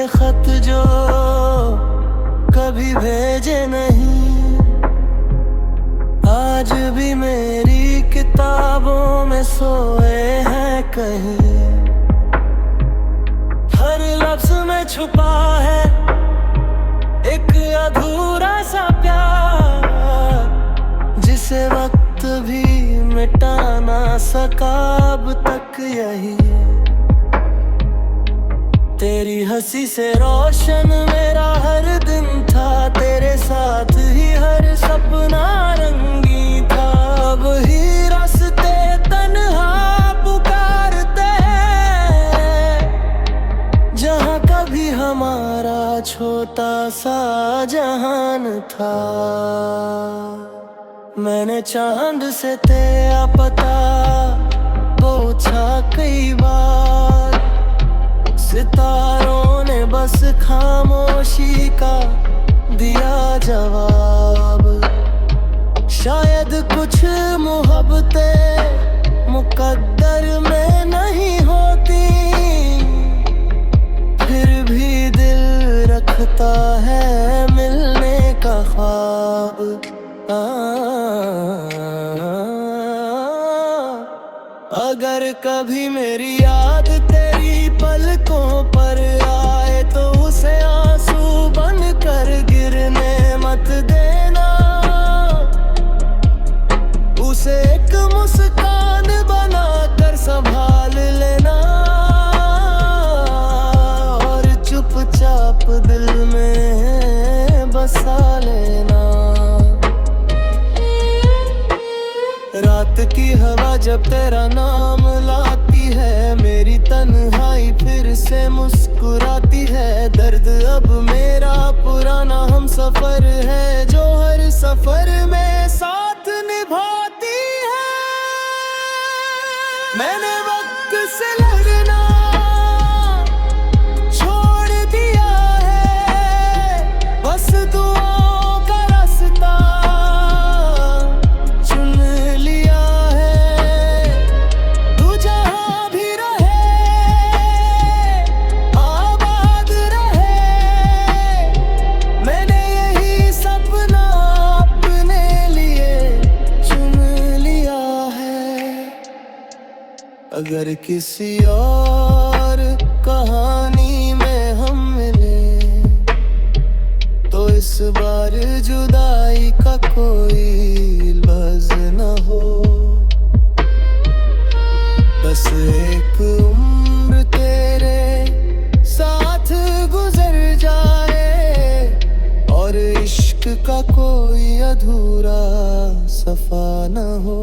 के खत जो कभी भेजे नहीं, आज भी मेरी किताबों में सोए हैं कहीं। हर लफ्ज में छुपा है एक अधूरा सा प्यार, जिसे वक्त भी मिटा ना सका अब तक यही। तेरी हंसी से रोशन मेरा हर दिन था, तेरे साथ ही हर सपना रंगी था। अब ही रास्ते तन्हा पुकारते हैं, जहाँ कभी हमारा छोटा सा जहान था। मैंने चांद से तेरा पता पूछा कई बार, सितारों ने बस खामोशी का दिया जवाब। शायद कुछ मोहब्बतें मुकद्दर में नहीं होती, फिर भी दिल रखता है मिलने का ख्वाब। अगर कभी मेरी याद तेरी पलकों पर आए तो उसे आंसू बन कर गिरने मत देना, उसे एक मुस्कान बना कर संभाल लेना, और चुपचाप दिल में बसा लेना। रात की हवा जब तेरा नाम लाती है, मेरी तन्हाई फिर से मुस्कुराती है। दर्द अब मेरा पुराना हम सफर है, जो हर सफर में साथ निभाती है। मैंने वक्त से लड़ना छोड़ दिया है, बस दुआओं का रास्ता चुन लिया है। तू जहाँ भी रहे आबाद रहे, मैंने यही सपना अपने लिए चुन लिया है। अगर किसी और कहानी में हम मिले तो इस बार जुदाई का कोई लफ्ज न हो। बस एक उम्र तेरे साथ गुजर जाए, और इश्क का कोई अधूरा सफा न हो।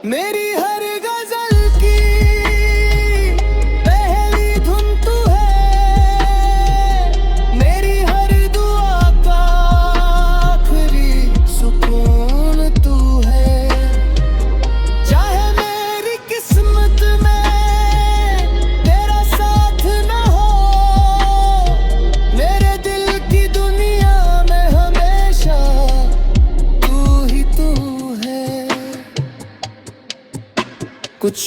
मेरी हर गजल की पहली धुन तू है, मेरी हर दुआ का आखिरी सुकून तू है। चाहे मेरी किस्मत में तेरा साथ न हो, मेरे दिल की दुनिया में हमेशा तू ही तू है। कुछ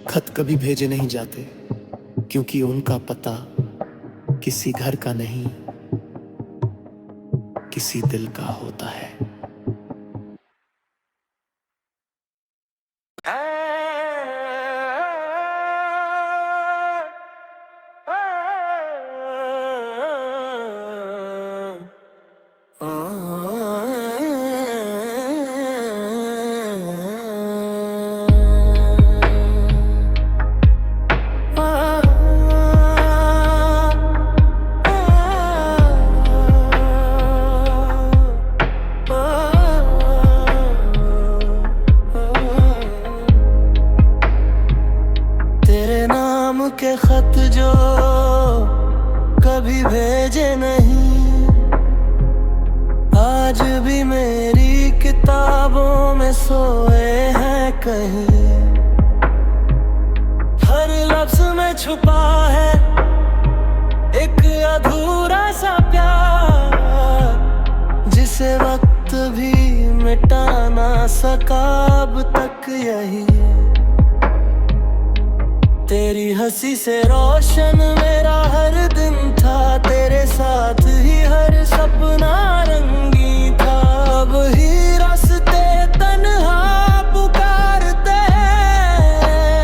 खत कभी भेजे नहीं जाते, क्योंकि उनका पता किसी घर का नहीं, किसी दिल का होता है। के खत जो कभी भेजे नहीं, आज भी मेरी किताबों में सोए हैं कहीं। हर लफ्ज में छुपा है एक अधूरा सा प्यार, जिसे वक्त भी मिटा ना सका अब तक यही। तेरी हंसी से रोशन मेरा हर दिन था, तेरे साथ ही हर सपना रंगी था। अब ही रास्ते तन्हा पुकारते हैं,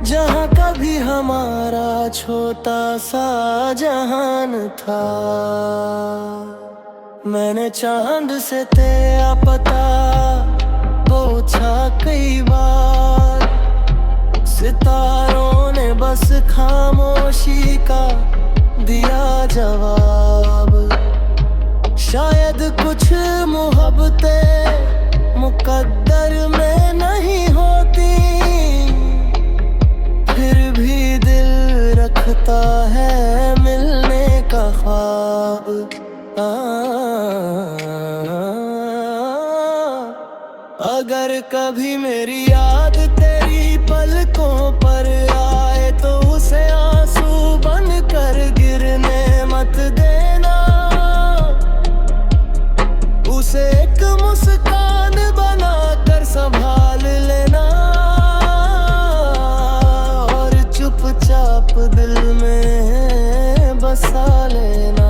जहाँ कभी हमारा छोटा सा जहान था। मैंने चांद से तेरा पता पूछा कई बार, सितारों ने बस खामोशी का दिया जवाब। शायद कुछ मोहब्बतें मुकद्दर में नहीं होती, फिर भी दिल रखता है मिलने का ख्वाब। अगर कभी मेरी याद तेरी पलकों पर आए, तो उसे आंसू बन कर गिरने मत देना। उसे एक मुस्कान बना कर संभाल लेना, और चुपचाप दिल में बसा लेना।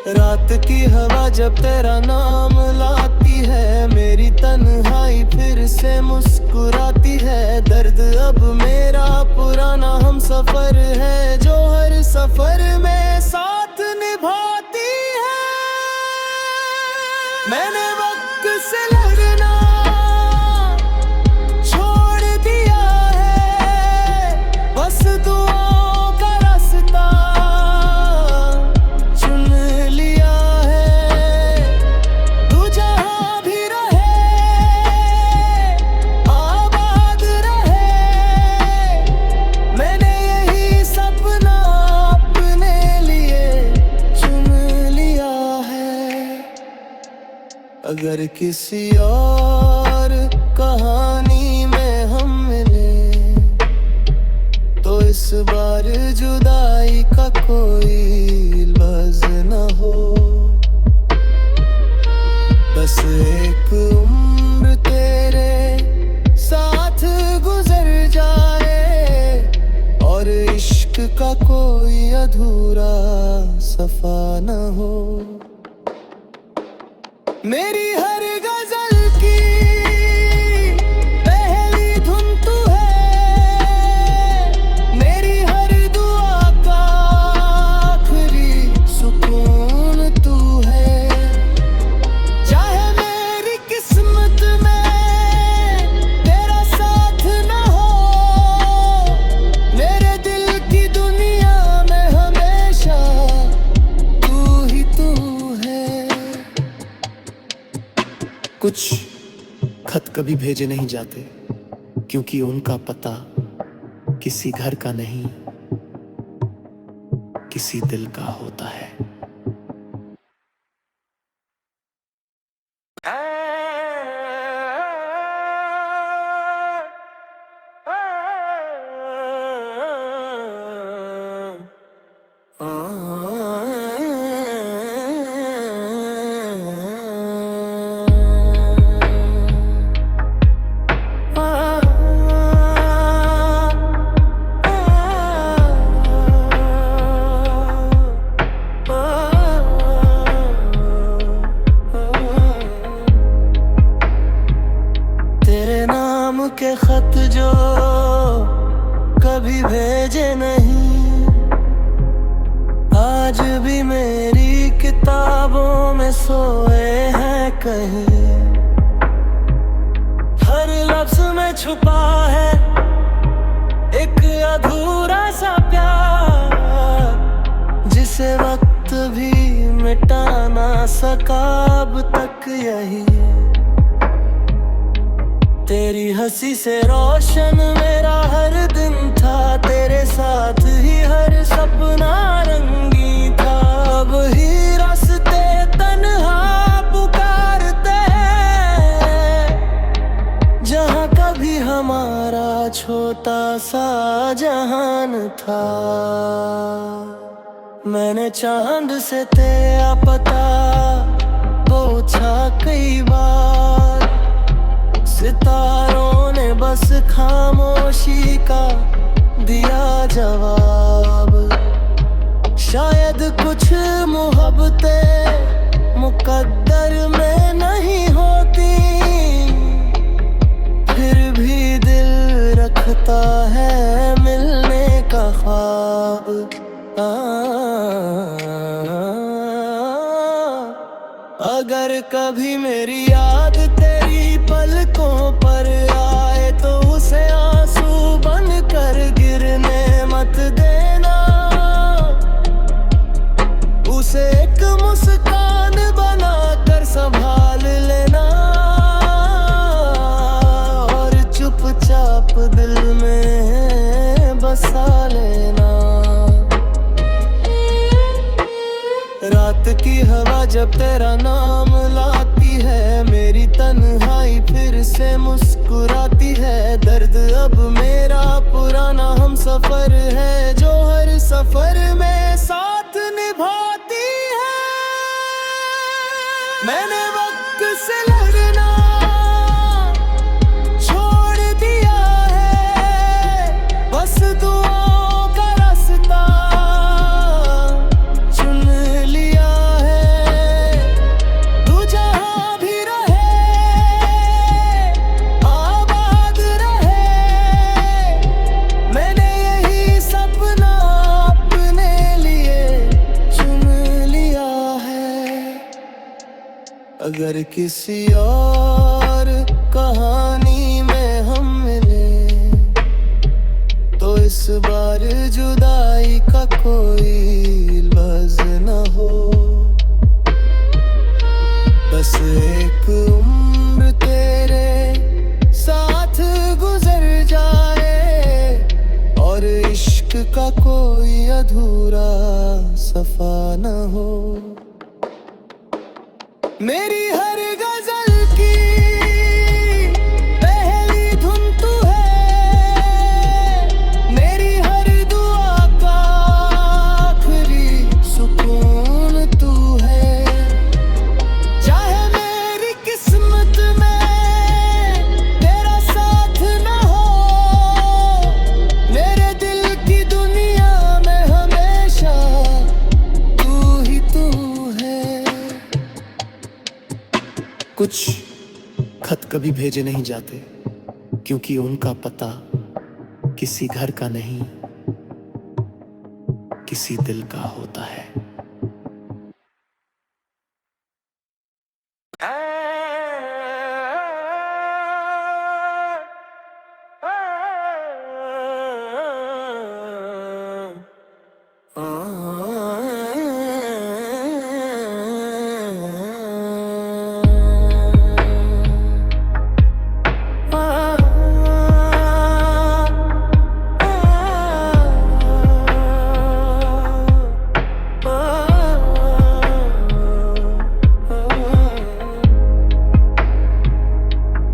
रात की हवा जब तेरा नाम लाती है, मेरी तन्हाई फिर से मुस्कुराती है। दर्द अब मेरा पुराना हम सफर है, जो हर सफर में साथ निभाती है। मैंने वक्त से लड़ना छोड़ दिया है, बस दुआओं का रास्ता चुन लिया है। तू जहाँ भी रहे आबाद रहे, मैंने यही सपना अपने लिए चुन लिया है। अगर किसी और कहानी में हम मिले, तो इस बार जुदाई का कोई लफ्ज़ न हो। बस एक उम्र तेरे साथ गुजर जाए, और इश्क का कोई अधूरा सफा न हो। मेरी हर गजल की पहली धुन तू है, मेरी हर दुआ का आखिरी सुकून तू है। चाहे मेरी किस्मत में तेरा साथ न हो, मेरे दिल की दुनिया में हमेशा तू ही तू है। कुछ खत कभी भेजे नहीं जाते, क्योंकि उनका पता किसी घर का नहीं, किसी दिल का होता है। के खत जो कभी भेजे नहीं, आज भी मेरी किताबों में सोए हैं कहीं। हर लफ्ज में छुपा है एक अधूरा सा प्यार, जिसे वक्त भी मिटा ना सका अब तक यही। तेरी हंसी से रोशन मेरा हर दिन था, तेरे साथ ही हर सपना रंगी था। अब ही रास्ते तन्हा पुकारते हैं, जहाँ कभी हमारा छोटा सा जहान था। मैंने चांद से तेरा पता पूछा कई बार, सितारों ने खामोशी का दिया जवाब। शायद कुछ मोहब्बतें मुकद्दर में नहीं होती, फिर भी दिल रखता है मिलने का ख्वाब। अगर कभी मेरी याद तेरी पलकों पर आए तो उसे आंसू बन कर गिरने मत देना, उसे एक मुस्कान बना कर संभाल लेना और चुपचाप दिल में बसा लेना। रात की हवा जब तेरा नाम लाती है, मेरी तन्हाई फिर से मुस्कुराती है। दर्द अब मेरा पुराना हम सफर है, जो हर सफर में साथ निभाती है। मैंने वक्त से लड़ना छोड़ दिया है, बस दुआओं का रास्ता चुन लिया है। तू जहाँ भी रहे आबाद रहे, मैंने यही सपना अपने लिए चुन लिया है। अगर किसी और कहानी में हम मिले तो इस बार जुदाई का कोई लफ्ज़ न हो। बस एक उम्र तेरे साथ गुजर जाए और इश्क का कोई अधूरा सफा न हो। मेरी हर गजल की पहली धुन तू है, मेरी हर दुआ का आखिरी सुकून तू है। चाहे मेरी किस्मत में तेरा साथ न हो, मेरे दिल की दुनिया में हमेशा तू ही तू है। कुछ खत कभी भेजे नहीं जाते, क्योंकि उनका पता किसी घर का नहीं, किसी दिल का होता है।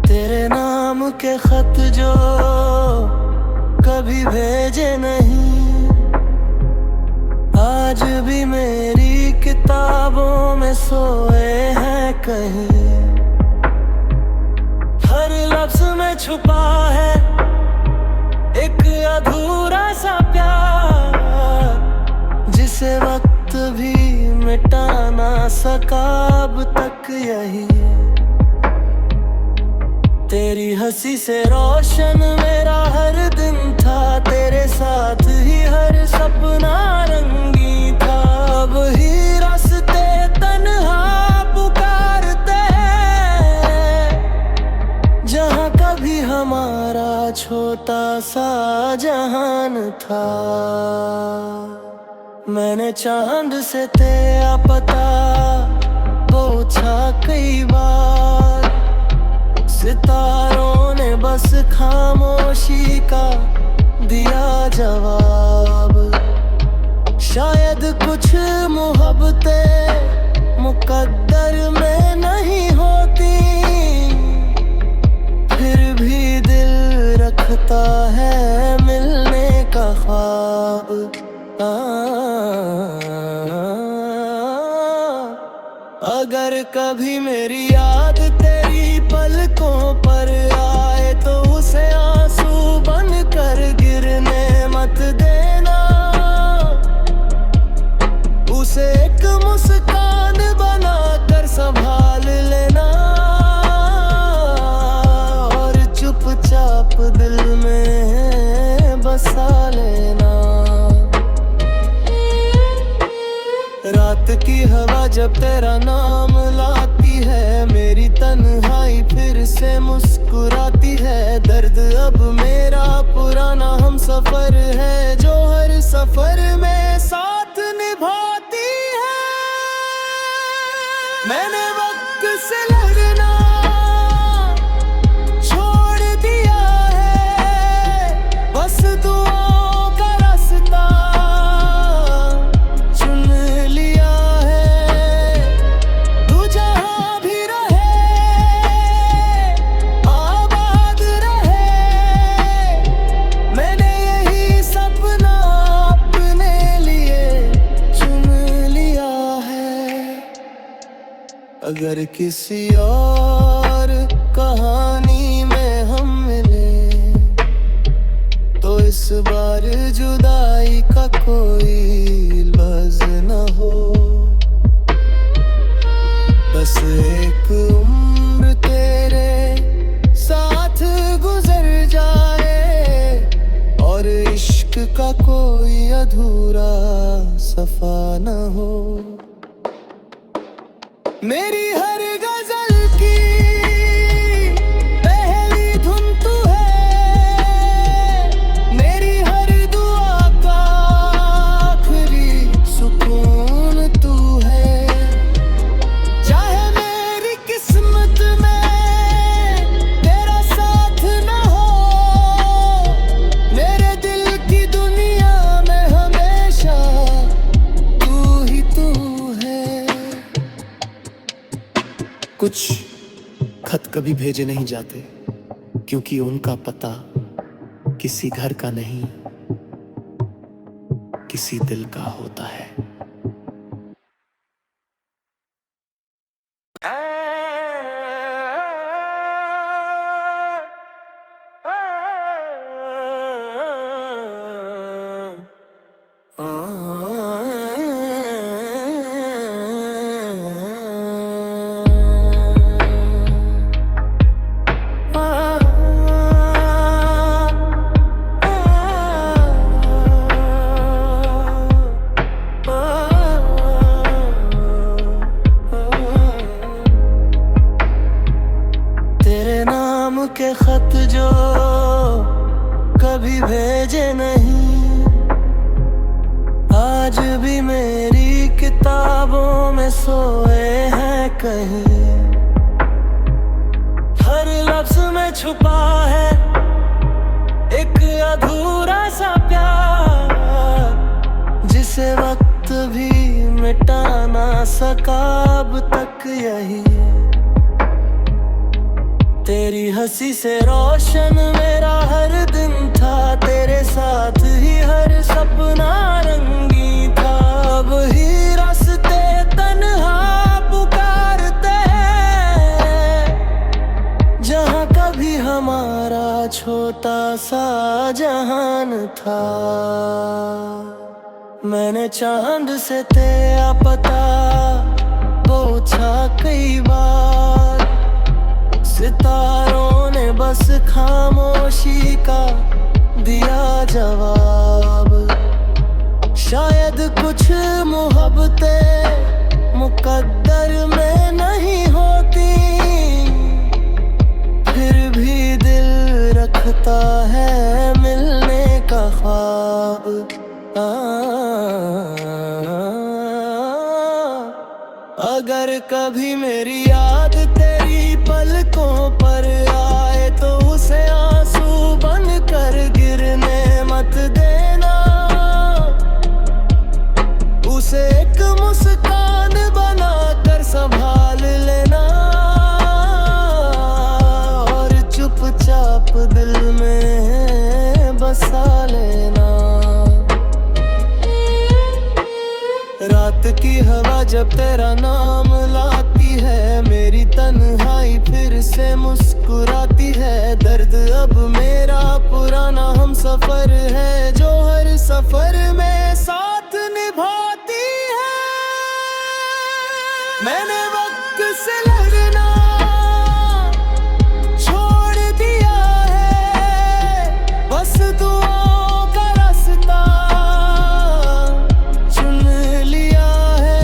तेरे नाम के खत जो कभी भेजे नहीं, आज भी मेरी किताबों में सोए हैं कहीं। हर लफ्ज में छुपा है एक अधूरा सा प्यार, जिसे वक्त भी मिटा ना सका अब तक यही। तेरी हंसी से रोशन मेरा हर दिन था, तेरे साथ ही हर सपना रंगी था। अब ही रास्ते तन्हा पुकारते हैं, जहाँ कभी हमारा छोटा सा जहान था। मैंने चांद से तेरा पता पूछा कई बार, सितारों ने बस खामोशी का दिया जवाब। शायद कुछ मोहब्बतें मुकद्दर में नहीं होती, फिर भी दिल रखता है मिलने का ख्वाब। अगर कभी मेरी याद तेरी पलकों पर आए तो उसे आंसू जब तेरा नाम लाती है, मेरी तन्हाई फिर से मुस्कुराती है। दर्द अब मेरा पुराना हम सफर है, जो हर सफर में साथ निभाती है। मैंने वक्त से लड़ना छोड़ दिया है, बस दुआओं का रास्ता चुन लिया है। तू जहाँ भी रहे आबाद रहे, मैंने यही सपना अपने लिए चुन लिया है। अगर किसी और कहानी में हम मिले, तो इस बार जुदाई का कोई लफ्ज़ न हो। बस एक उम्र तेरे साथ गुजर जाए, और इश्क का कोई अधूरा सफा न हो। मेरी हर गजल की पहली धुन तू है, मेरी हर दुआ का आखिरी सुकून तू है। चाहे मेरी किस्मत में तेरा साथ न हो, मेरे दिल की दुनिया में हमेशा तू ही तू है। कुछ खत कभी भेजे नहीं जाते, क्योंकि उनका पता किसी घर का नहीं, किसी दिल का होता है। तेरे नाम के खत जो कभी भेजे नहीं, आज भी मेरी किताबों में सोए हैं कहीं। हर लफ्ज में छुपा है एक अधूरा सा प्यार, जिसे वक्त भी मिटा ना सका अब तक यही। तेरी हंसी से रोशन मेरा हर दिन था, तेरे साथ ही हर सपना रंगी था। अब ही रास्ते तन्हा पुकारते हैं, जहाँ कभी हमारा छोटा सा जहान था। मैंने चांद से तेरा पता पूछा कई बार, सितारों ने बस खामोशी का दिया जवाब। शायद कुछ मोहब्बतें मुकद्दर में नहीं होती, फिर भी दिल रखता है मिलने का ख्वाब। अगर कभी मेरी याद तेरी पलकों पर आए, तो उसे आंसू बन कर गिरने मत देना। उसे एक मुस्कान बना कर संभाल लेना, और चुपचाप दिल में बसा लेना। रात की हवा जब तेरा नाम लाती है, मेरी तन्हाई फिर से मुस्कुराती है। दर्द अब मेरा पुराना हम सफर है, जो हर सफर में साथ निभाती है। मैंने वक्त से लड़ना छोड़ दिया है, बस दुआओं का रास्ता चुन लिया है।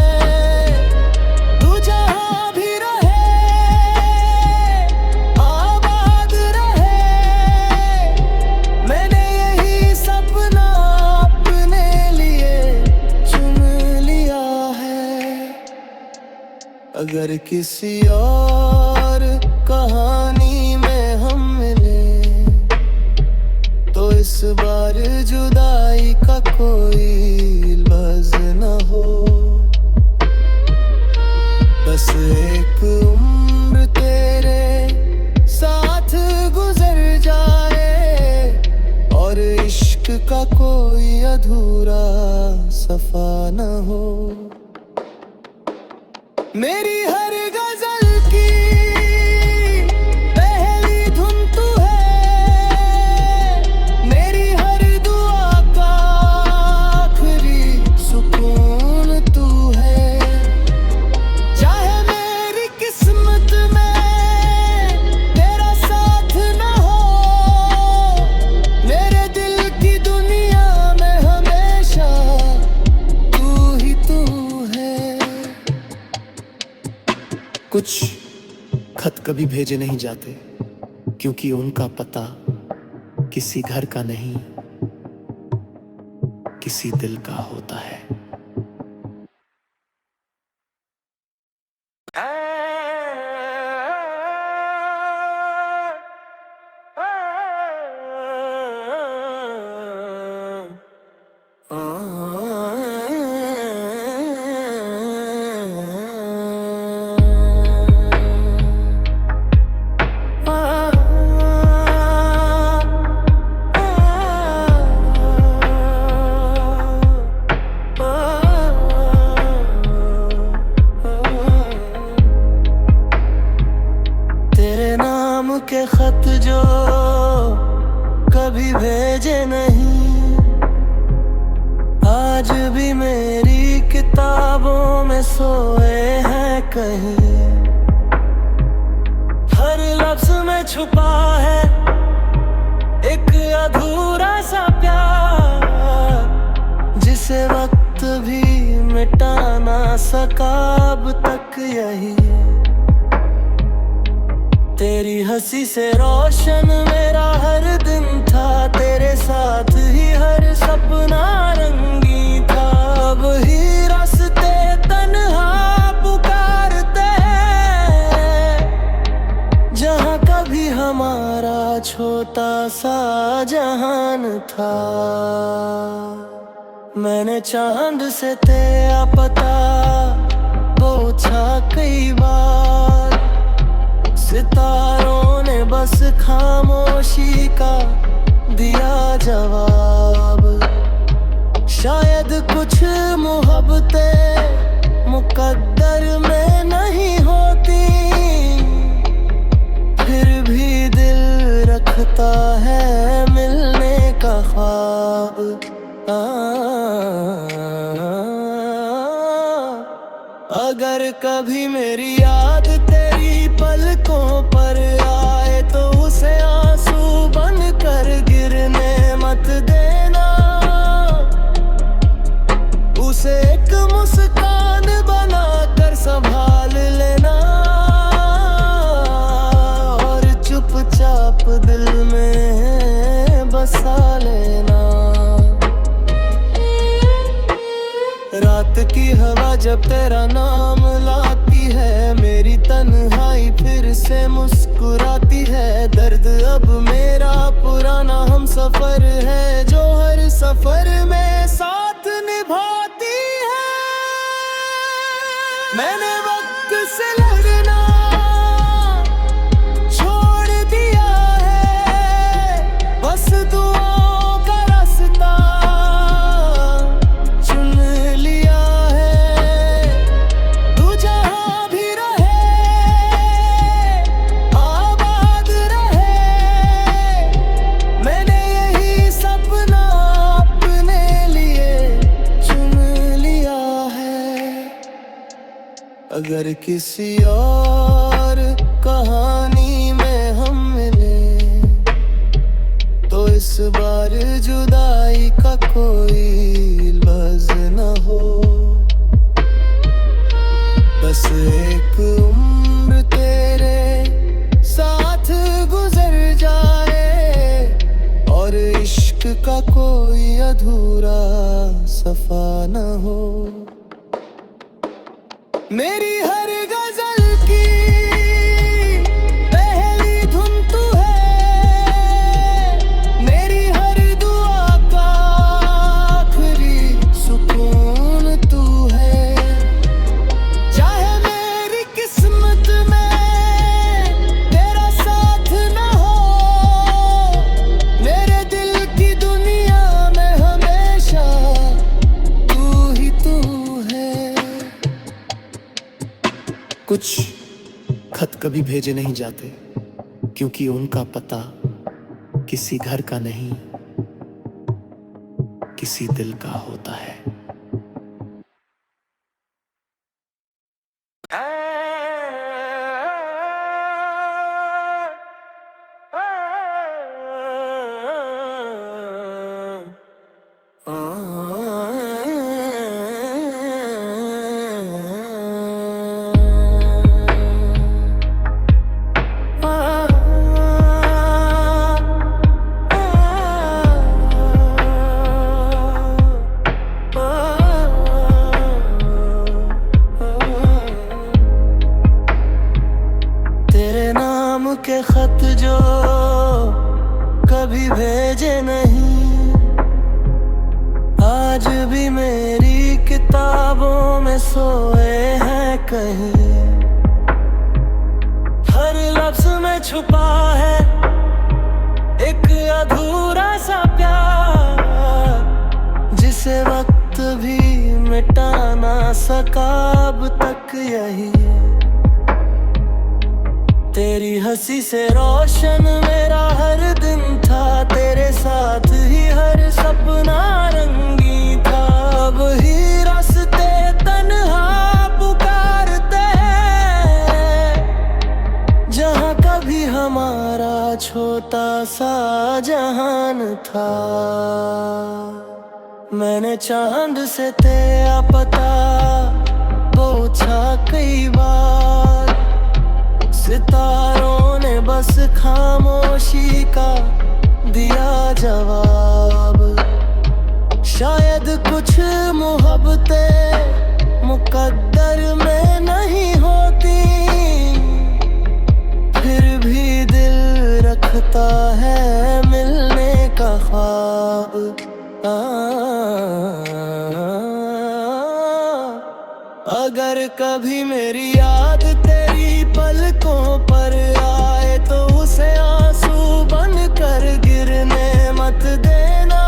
अगर किसी और कहानी में हम मिले तो इस बार जुदाई का कोई लफ्ज़ न हो। बस एक उम्र तेरे साथ गुजर जाए और इश्क का कोई अधूरा सफा न हो। मेरी हर गजल की पहली धुन तू है, मेरी हर दुआ का आखिरी सुकून तू है। चाहे मेरी किस्मत में तेरा साथ न हो, मेरे दिल की दुनिया में हमेशा तू ही तू है। कुछ खत कभी भेजे नहीं जाते क्योंकि उनका पता किसी घर का नहीं, किसी दिल का होता है। के खत जो कभी भेजे नहीं, आज भी मेरी किताबों में सोए हैं कहीं। हर लफ्ज़ में छुपा है एक अधूरा सा प्यार, जिसे वक्त भी मिटा ना सका अब तक यही। तेरी हंसी से रोशन मेरा हर दिन था, तेरे साथ ही हर सपना रंगी था। अब ही रास्ते तन्हा पुकारते हैं, जहाँ कभी हमारा छोटा सा जहान था। मैंने चांद से तेरा पता पूछा कई बार, सितारों ने बस खामोशी का दिया जवाब। शायद कुछ मोहब्बतें मुकद्दर में नहीं होती, फिर भी दिल रखता है मिलने का ख्वाब। अगर कभी मेरी याद तेरी पलकों पर आए तो उसे आंसू बन कर गिरने मत देना, उसे एक मुस्कान बना कर संभाल लेना और चुपचाप दिल में बसा लेना। रात की हवा जब तेरा नाम लाती है, मेरी तन्हाई फिर से मुस्कुराती है। दर्द अब मेरा पुराना हम सफर है, जो हर सफर में साथ निभाती है। मैंने वक्त से लड़ना छोड़ दिया है, बस दुआओं का रास्ता चुन लिया है। तू जहाँ भी रहे आबाद रहे, मैंने यही सपना अपने लिए चुन लिया है। अगर किसी और कहानी में हम मिले तो इस बार जुदाई का कोई लफ्ज़ न हो। बस एक उम्र तेरे साथ गुजर जाए और इश्क का कोई अधूरा सफा न हो। मेरी हर गज़ल कभी भेजे नहीं जाते, क्योंकि उनका पता किसी घर का नहीं, किसी दिल का होता है। तेरे नाम के खत जो कभी भेजे नहीं, आज भी मेरी किताबों में सोए हैं कहीं। हर लफ्ज में छुपा है एक अधूरा सा प्यार, जिसे वक्त भी मिटा ना सका अब तक यही। तेरी हंसी से रोशन मेरा हर दिन था, तेरे साथ ही हर सपना रंगी था। अब ही रास्ते तन्हा पुकारते हैं, जहाँ कभी हमारा छोटा सा जहान था। मैंने चांद से तेरा पता पूछा कई बार, सितारों ने बस खामोशी का दिया जवाब। शायद कुछ मोहब्बतें मुकद्दर में नहीं होती, फिर भी दिल रखता है मिलने का ख्वाब। अगर कभी मेरी याद तेरी पलकों पर आए, तो उसे आंसू बन कर गिरने मत देना,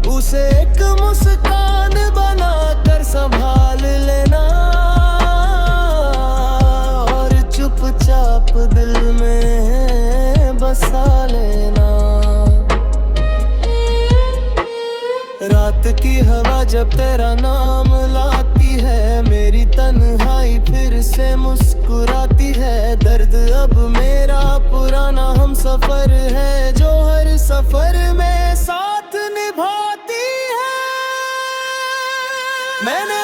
उसे एक मुस्कान बना कर संभाल लेना, और चुपचाप दिल में बसा लेना। रात की हवा जब तेरा नाम लाती है, मेरी तन्हाई फिर से मुस्कुराती है। दर्द अब मेरा पुराना हम सफर है, जो हर सफर में साथ निभाती है। मैंने